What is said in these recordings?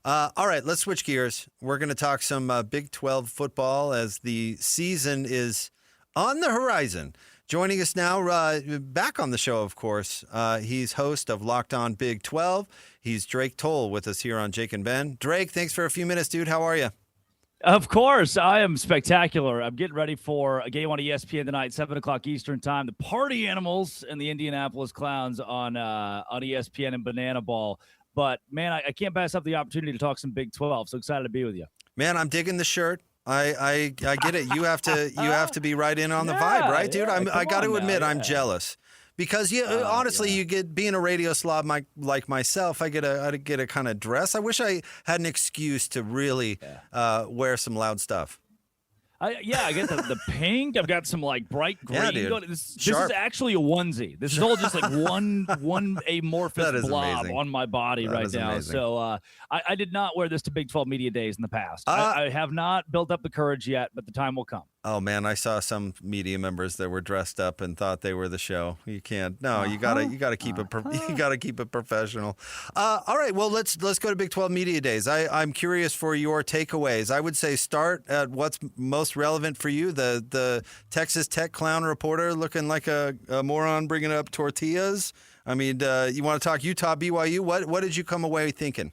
All right, let's switch gears. We're going to talk some Big 12 football as the season is on the horizon. Joining us now, back on the show, of course, he's host of Locked On Big 12. He's Drake Toll with us here on Jake and Ben. Drake, thanks for a few minutes, dude. How are you? Of course, I am spectacular. I'm getting ready for a game on ESPN tonight, 7 o'clock Eastern time. The Party Animals and the Indianapolis Clowns on ESPN and Banana Ball. But, man, I can't pass up the opportunity to talk some Big 12. So excited to be with you. Man, I'm digging the shirt. I get it. You have to be right in on the vibe, right, dude? I got to admit, I'm jealous. Because honestly, you get being a radio slob like myself, I get a kind of dress. I wish I had an excuse to really wear some loud stuff. I get the pink. I've got some like bright green. Yeah, dude. This is actually a onesie. This is all just like one amorphous blob amazing. On my body right now. Amazing. So I did not wear this to Big 12 Media Days in the past. I have not built up the courage yet, but the time will come. Oh man, I saw some media members that were dressed up and thought they were the show. You can't. No, you gotta keep it. You gotta keep it professional. All right, well let's go to Big 12 Media Days. I'm curious for your takeaways. I would say start at what's most relevant for you. The Texas Tech clown reporter looking like a moron bringing up tortillas. I mean, you want to talk Utah BYU? What did you come away thinking?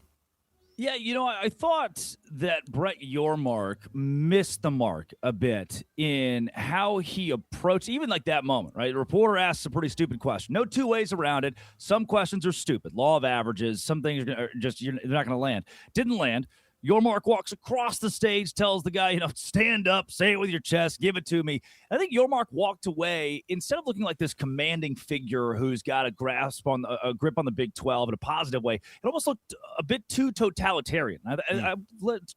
Yeah, I thought that Brett Yormark missed the mark a bit in how he approached even like that moment, right? The reporter asks a pretty stupid question. No two ways around it. Some questions are stupid. Law of averages. Some things are just they're not going to land. Didn't land. Yormark walks across the stage, tells the guy, stand up, say it with your chest, give it to me. I think Yormark walked away, instead of looking like this commanding figure who's got a grip on the Big 12 in a positive way, it almost looked a bit too totalitarian. A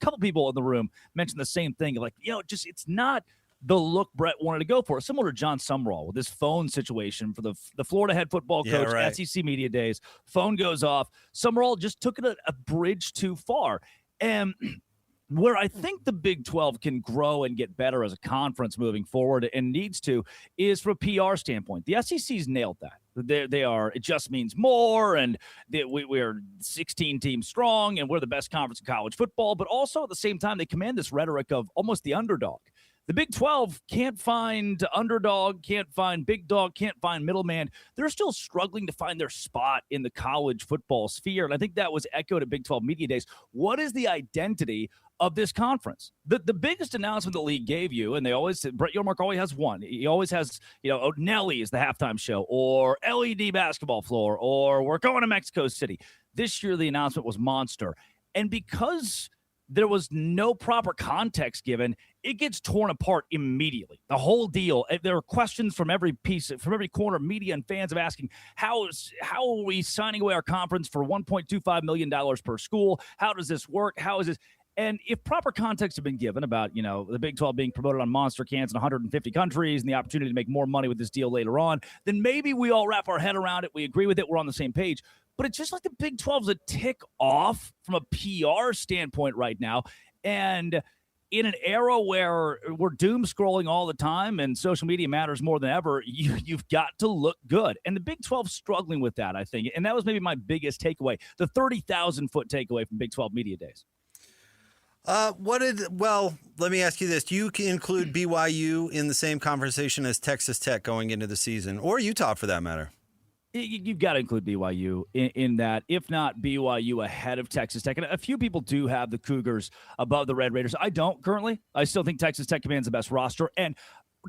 couple people in the room mentioned the same thing, like, it's not the look Brett wanted to go for. Similar to John Sumrall with this phone situation for the Florida head football coach, right. SEC Media Days. Phone goes off. Sumrall just took it a bridge too far. And where I think the Big 12 can grow and get better as a conference moving forward and needs to is from a PR standpoint. The SEC's nailed that. They are. It just means more, and we're 16 teams strong, and we're the best conference in college football. But also at the same time, they command this rhetoric of almost the underdog. The Big 12 can't find underdog, can't find big dog, can't find middleman. They're still struggling to find their spot in the college football sphere, and I think that was echoed at Big 12 Media Days. What is the identity of this conference? The biggest announcement the league gave you, and Brett Yormark always has one. He always has, Nelly is the halftime show, or LED basketball floor, or we're going to Mexico City. This year, the announcement was Monster. And because there was no proper context given, it gets torn apart immediately. The whole deal. There are questions from every corner, media and fans of asking, how are we signing away our conference for $1.25 million per school? How does this work? How is this? And if proper context had been given about, the Big 12 being promoted on monster cans in 150 countries and the opportunity to make more money with this deal later on, then maybe we all wrap our head around it. We agree with it. We're on the same page. But it's just like the Big 12 is a tick off from a PR standpoint right now. And in an era where we're doom scrolling all the time and social media matters more than ever, you've got to look good. And the Big 12 struggling with that, I think. And that was maybe my biggest takeaway, the 30,000-foot takeaway from Big 12 Media Days. Let me ask you this. Do you include BYU in the same conversation as Texas Tech going into the season, or Utah for that matter? You've got to include BYU in that, if not BYU ahead of Texas Tech. And a few people do have the Cougars above the Red Raiders. I don't currently. I still think Texas Tech commands the best roster. And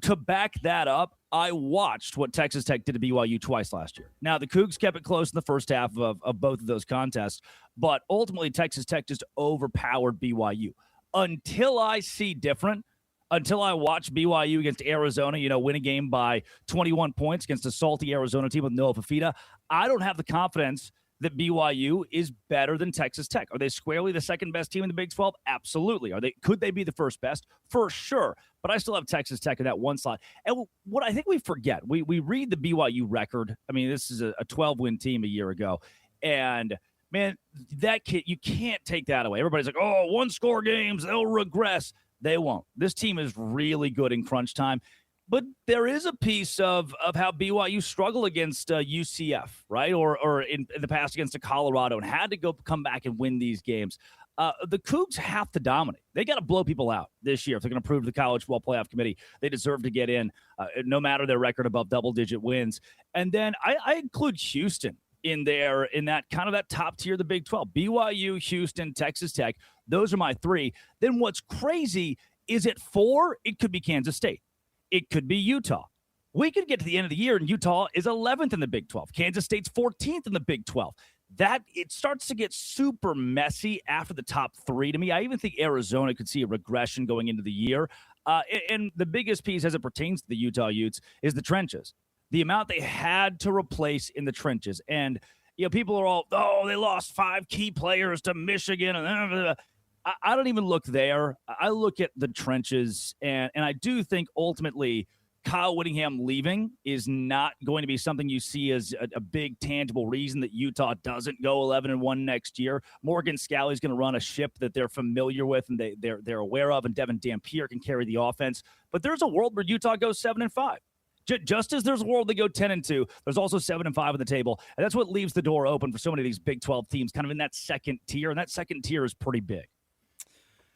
to back that up, I watched what Texas Tech did to BYU twice last year. Now, the Cougs kept it close in the first half of both of those contests, but ultimately Texas Tech just overpowered BYU. Until I see different, until I watch BYU against Arizona, win a game by 21 points against a salty Arizona team with Noah Fafita, I don't have the confidence that BYU is better than Texas Tech. Are they squarely the second best team in the Big 12? Absolutely. Could they be the first best? For sure. But I still have Texas Tech in that one slot. And what I think we forget, we read the BYU record. I mean, this is a 12-win team a year ago. And, man, that kid, you can't take that away. Everybody's like, one-score games, they'll regress. They won't. This team is really good in crunch time. But there is a piece of how BYU struggled against UCF, right? Or in the past against Colorado and had to come back and win these games. The Cougs have to dominate. They got to blow people out this year if they're going to prove to the College Football Playoff Committee they deserve to get in, no matter their record above double-digit wins. And then I include Houston in there, in that kind of that top tier of the Big 12. BYU, Houston, Texas Tech. Those are my three. Then what's crazy is at 4, it could be Kansas State. It could be Utah. We could get to the end of the year and Utah is 11th in the Big 12. Kansas State's 14th in the Big 12. That it starts to get super messy after the top 3 to me. I even think Arizona could see a regression going into the year. And the biggest piece as it pertains to the Utah Utes is the trenches. The amount they had to replace in the trenches. And, people are all, they lost 5 key players to Michigan. And I don't even look there. I look at the trenches. And I do think ultimately Kyle Whittingham leaving is not going to be something you see as a big tangible reason that Utah doesn't go 11-1 next year. Morgan Scalley's going to run a ship that they're familiar with and they're aware of, and Devin Dampier can carry the offense. But there's a world where Utah goes 7-5. Just as there's a world they go 10-2, there's also 7-5 on the table, and that's what leaves the door open for so many of these Big 12 teams, kind of in that second tier, and that second tier is pretty big.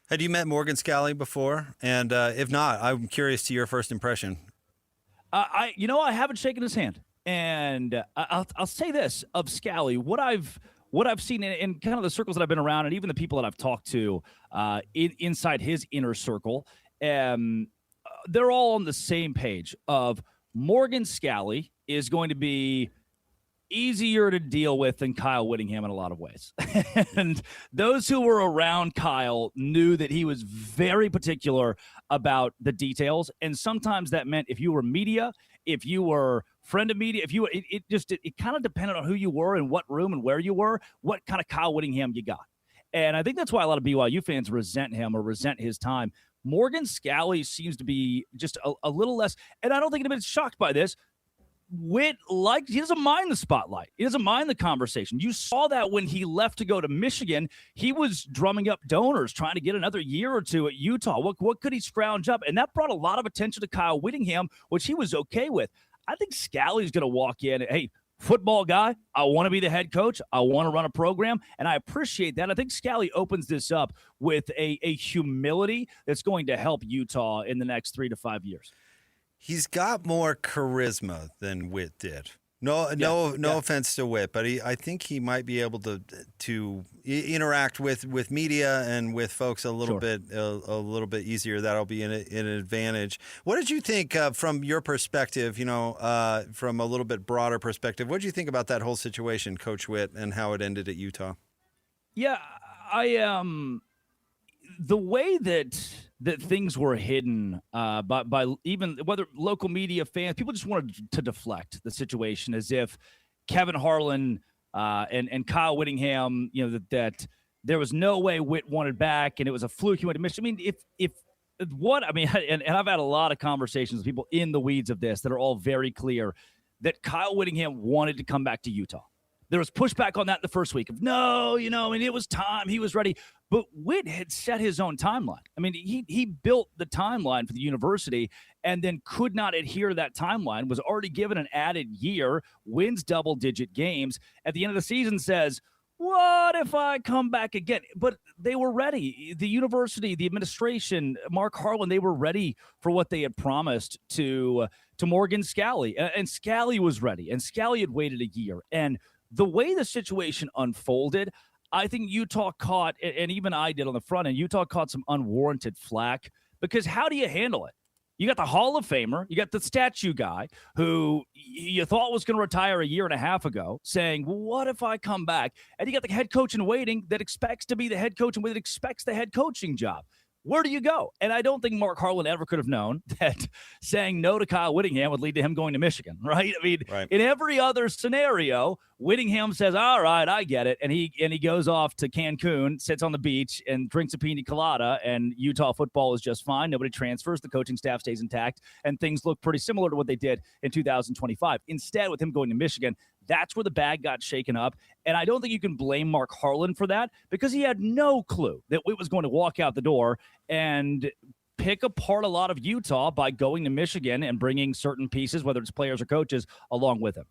Had you met Morgan Scalley before? And if not, I'm curious to your first impression. I haven't shaken his hand, and I'll say this of Scalley, what I've seen in kind of the circles that I've been around, and even the people that I've talked to inside his inner circle, they're all on the same page of Morgan Scalley is going to be easier to deal with than Kyle Whittingham in a lot of ways. And those who were around Kyle knew that he was very particular about the details. And sometimes that meant if you were media, if you were friend of media, it kind of depended on who you were and what room and where you were, what kind of Kyle Whittingham you got. And I think that's why a lot of BYU fans resent him or resent his time. Morgan Scalley seems to be just a little less, and I don't think anybody's shocked by this. He doesn't mind the spotlight. He doesn't mind the conversation. You saw that when he left to go to Michigan. He was drumming up donors, trying to get another year or two at Utah. What could he scrounge up? And that brought a lot of attention to Kyle Whittingham, which he was okay with. I think Scalley's going to walk in and, hey, football guy, I want to be the head coach. I want to run a program, and I appreciate that. I think Scalley opens this up with a humility that's going to help Utah in the next 3 to 5 years. He's got more charisma than Witt did. No offense to Witt, but I think he might be able to interact with media and with folks a little bit easier. That'll be an advantage. What did you think from your perspective? From a little bit broader perspective, what did you think about that whole situation, Coach Witt, and how it ended at Utah? Yeah, the way that things were hidden by even whether local media, fans, people just wanted to deflect the situation as if Kevin Harlan and Kyle Whittingham, that there was no way Witt wanted back and it was a fluke he went to Michigan. I mean, and I've had a lot of conversations with people in the weeds of this that are all very clear that Kyle Whittingham wanted to come back to Utah. There was pushback on that in the first week of it was time. He was ready. But Witt had set his own timeline. I mean, he built the timeline for the university and then could not adhere to that timeline, was already given an added year, wins double-digit games. At the end of the season says, what if I come back again? But they were ready. The university, the administration, Mark Harlan, they were ready for what they had promised to Morgan Scalley. And Scalley was ready. And Scalley had waited a year. And the way the situation unfolded, I think Utah caught, and even I did on the front end, Utah caught some unwarranted flack because how do you handle it? You got the Hall of Famer, you got the statue guy who you thought was going to retire a year and a half ago saying, well, what if I come back? And you got the head coach in waiting that expects to be the head coach and that expects the head coaching job. Where do you go? And I don't think Mark Harlan ever could have known that saying no to Kyle Whittingham would lead to him going to Michigan, right? I mean, right. In every other scenario, Whittingham says, all right, I get it. And he goes off to Cancun, sits on the beach and drinks a pina colada, and Utah football is just fine. Nobody transfers. The coaching staff stays intact, and things look pretty similar to what they did in 2025. Instead, with him going to Michigan, that's where the bag got shaken up. And I don't think you can blame Mark Harlan for that because he had no clue that Witt was going to walk out the door and pick apart a lot of Utah by going to Michigan and bringing certain pieces, whether it's players or coaches, along with him.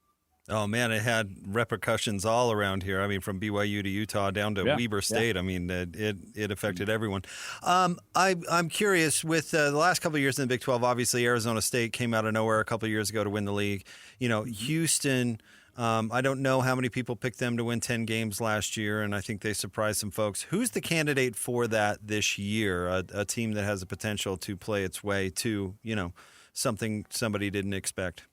Oh man, it had repercussions all around here. I mean, from BYU to Utah down to Yeah, Weber yeah. State. I mean, it affected everyone. I'm curious with the last couple of years in the Big 12. Obviously, Arizona State came out of nowhere a couple of years ago to win the league. Houston. I don't know how many people picked them to win 10 games last year, and I think they surprised some folks. Who's the candidate for that this year? A team that has the potential to play its way to something somebody didn't expect.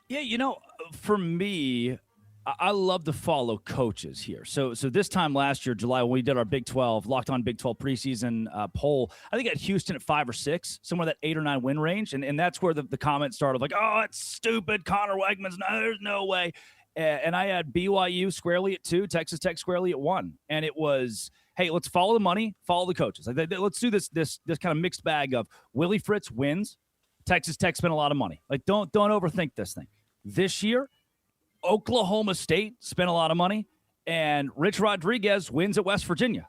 Yeah, for me, I love to follow coaches here. So this time last year, July, when we did our Big 12, Locked On Big 12 preseason poll, I think I had Houston at 5 or 6, somewhere that 8 or 9 win range. And that's where the comment started like, oh, it's stupid. Connor Wegmans, no, there's no way. And I had BYU squarely at 2, Texas Tech squarely at 1. And it was, hey, let's follow the money, follow the coaches. Like, let's do this kind of mixed bag of Willie Fritz wins. Texas Tech spent a lot of money. Like, don't overthink this thing. This year, Oklahoma State spent a lot of money, and Rich Rodriguez wins at West Virginia.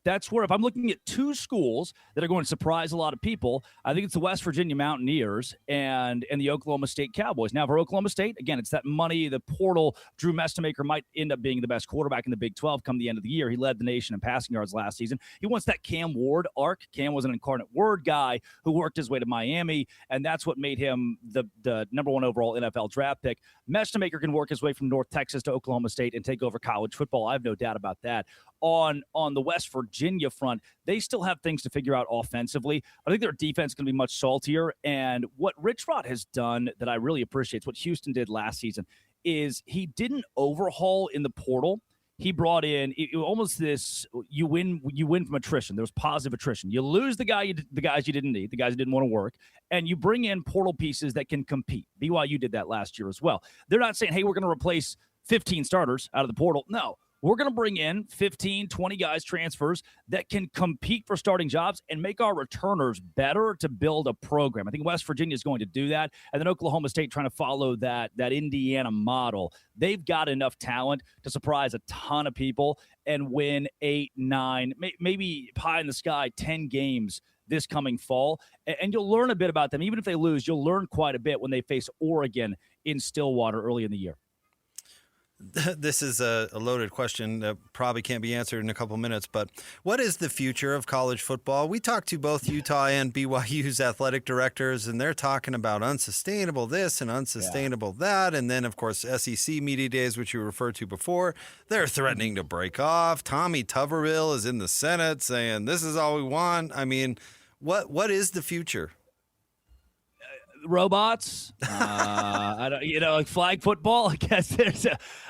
That's where, if I'm looking at 2 schools that are going to surprise a lot of people, I think it's the West Virginia Mountaineers and the Oklahoma State Cowboys. Now, for Oklahoma State, again, it's that money, the portal. Drew Mestemaker might end up being the best quarterback in the Big 12 come the end of the year. He led the nation in passing yards last season. He wants that Cam Ward arc. Cam was an incarnate Word guy who worked his way to Miami, and that's what made him the number 1 overall NFL draft pick. Mestemaker can work his way from North Texas to Oklahoma State and take over college football. I have no doubt about that. On the West Virginia front, they still have things to figure out offensively. I think their defense is going to be much saltier. And what Rich Rod has done that I really appreciate, what Houston did last season, is he didn't overhaul in the portal. He brought in almost this: you win from attrition. There was positive attrition. You lose the guys you didn't need, the guys who didn't want to work, and you bring in portal pieces that can compete. BYU did that last year as well. They're not saying, hey, we're going to replace 15 starters out of the portal. No. We're going to bring in 15, 20 guys, transfers that can compete for starting jobs and make our returners better to build a program. I think West Virginia is going to do that. And then Oklahoma State trying to follow that Indiana model. They've got enough talent to surprise a ton of people and win 8, 9, maybe pie in the sky, 10 games this coming fall. And you'll learn a bit about them. Even if they lose, you'll learn quite a bit when they face Oregon in Stillwater early in the year. This is a loaded question that probably can't be answered in a couple minutes, but what is the future of college football? We talked to both Utah and BYU's athletic directors, and they're talking about unsustainable this and unsustainable that. And then, of course, SEC Media Days, which you referred to before, they're threatening to break off. Tommy Tuberville is in the Senate saying this is all we want. I mean, what is the future? Robots, I don't, like flag football. I guess there's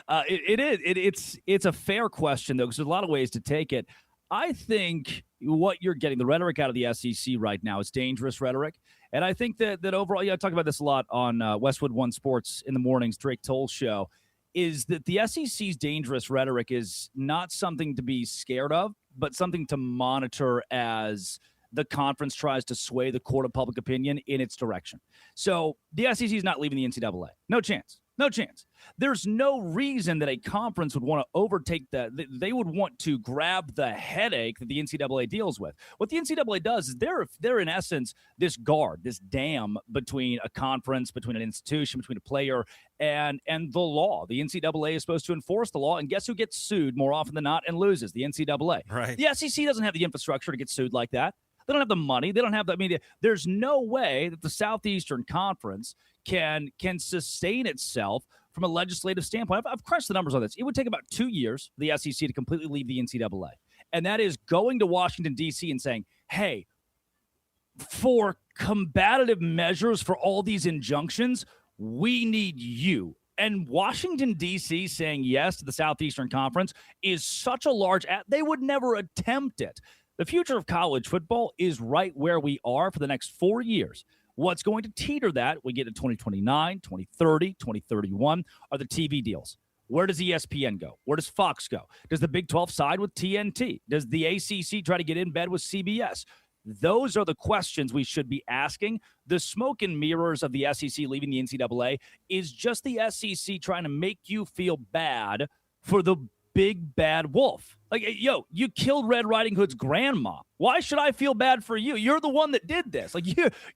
it's a fair question though, because there's a lot of ways to take it. I think what you're getting, the rhetoric out of the SEC right now, is dangerous rhetoric, and I think that overall, I talk about this a lot on Westwood One Sports in the mornings, Drake Toll's show, is that the SEC's dangerous rhetoric is not something to be scared of, but something to monitor as the conference tries to sway the court of public opinion in its direction. So the SEC is not leaving the NCAA. No chance. No chance. There's no reason that a conference would want to overtake that. They would want to grab the headache that the NCAA deals with. What the NCAA does is they're in essence this guard, this dam between a conference, between an institution, between a player, and the law. The NCAA is supposed to enforce the law, and guess who gets sued more often than not and loses? The NCAA. Right. The SEC doesn't have the infrastructure to get sued like that. They don't have the money. They don't have the. I mean, there's no way that the Southeastern Conference can sustain itself from a legislative standpoint. I've crunched the numbers on this. It would take about 2 years for the SEC to completely leave the NCAA, and that is going to Washington D.C. and saying, "Hey, for combative measures for all these injunctions, we need you." And Washington, D.C. saying yes to the Southeastern Conference is such a large they would never attempt it. The future of college football is right where we are for the next 4 years. What's going to teeter that, we get to 2029, 2030, 2031, are the TV deals. Where does ESPN go? Where does Fox go? Does the Big 12 side with TNT? Does the ACC try to get in bed with CBS? Those are the questions we should be asking. The smoke and mirrors of the SEC leaving the NCAA is just the SEC trying to make you feel bad for the big bad wolf. Like, yo, you killed Red Riding Hood's grandma. Why should I feel bad for you? You're the one that did this. Like,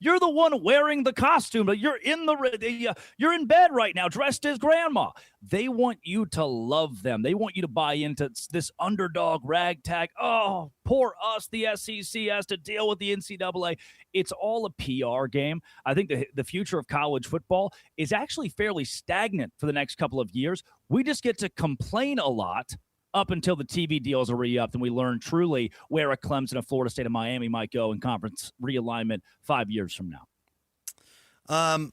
you're the one wearing the costume. But you're you're in bed right now, dressed as grandma. They want you to love them. They want you to buy into this underdog ragtag. Oh, poor us. The SEC has to deal with the NCAA. It's all a PR game. I think the future of college football is actually fairly stagnant for the next couple of years. We just get to complain a lot up until the TV deals are re-upped and we learn truly where a Clemson, a Florida State, and Miami might go in conference realignment 5 years from now.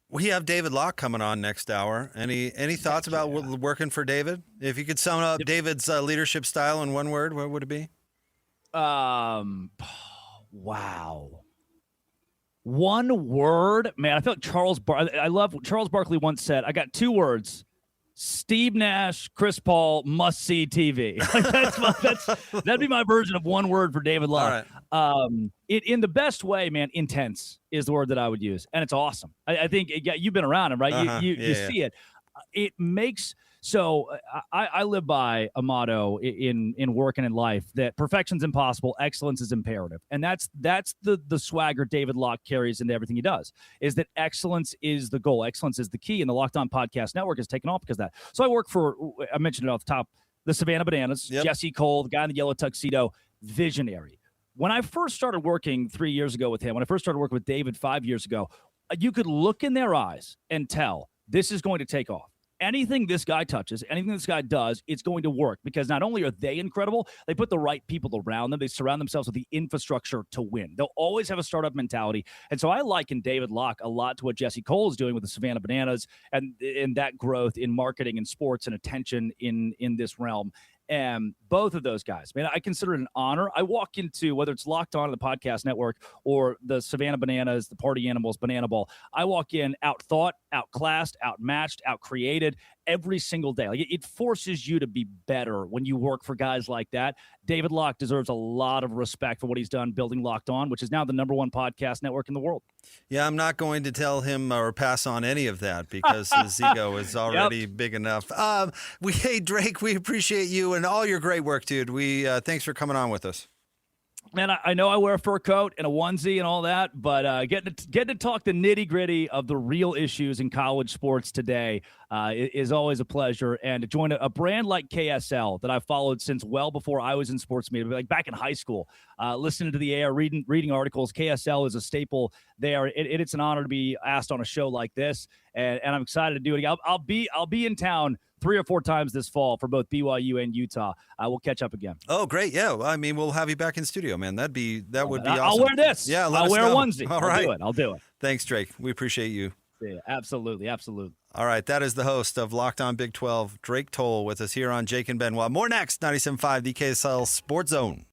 We have David Locke coming on next hour. Any thoughts about working for David? If you could sum up David's leadership style in one word, what would it be? Wow. One word, man. I feel like I love what Charles Barkley once said. I got 2 words. Steve Nash, Chris Paul, must-see TV. That'd be my version of one word for David Locke. All right. In the best way, man, intense is the word that I would use, and it's awesome. I think you've been around him, right? You see it. It makes so. I live by a motto in work and in life that perfection's impossible, excellence is imperative, and that's the swagger David Locke carries into everything he does. Is that excellence is the goal, excellence is the key, and the Locked On Podcast Network has taken off because of that. So I work for, I mentioned it off the top, the Savannah Bananas, Jesse Cole, the guy in the yellow tuxedo, visionary. When I first started working 3 years ago with him, when I first started working with David 5 years ago, you could look in their eyes and tell this is going to take off. Anything this guy touches, anything this guy does, it's going to work because not only are they incredible, they put the right people around them. They surround themselves with the infrastructure to win. They'll always have a startup mentality. And so I liken David Locke a lot to what Jesse Cole is doing with the Savannah Bananas and that growth in marketing and sports and attention in this realm. And both of those guys, man, I consider it an honor. I walk into, whether it's Locked On the Podcast Network or the Savannah Bananas, the Party Animals, Banana Ball, I walk in outthought, outclassed, outmatched, outcreated every single day. Like it forces you to be better when you work for guys like that. David Locke deserves a lot of respect for what he's done building Locked On, which is now the #1 podcast network in the world. Yeah, I'm not going to tell him or pass on any of that because his ego is already big enough. Hey, Drake, we appreciate you and all your great work, dude. Thanks for coming on with us. Man, I know I wear a fur coat and a onesie and all that, but getting to talk the nitty-gritty of the real issues in college sports today is always a pleasure. And to join a brand like KSL that I've followed since well before I was in sports media, like back in high school, listening to the air, reading articles, KSL is a staple there. It's an honor to be asked on a show like this, and I'm excited to do it. I'll be in town 3 or 4 times this fall for both BYU and Utah. We'll catch up again. Oh, great. Yeah. I mean, we'll have you back in studio, man. That would be awesome. I'll wear this. Yeah. I'll wear a onesie. All right. I'll do it. Thanks, Drake. We appreciate you. Yeah, absolutely. Absolutely. All right. That is the host of Locked On Big 12, Drake Toll, with us here on Jake and Ben. Well, more next, 97.5, the KSL Sports Zone.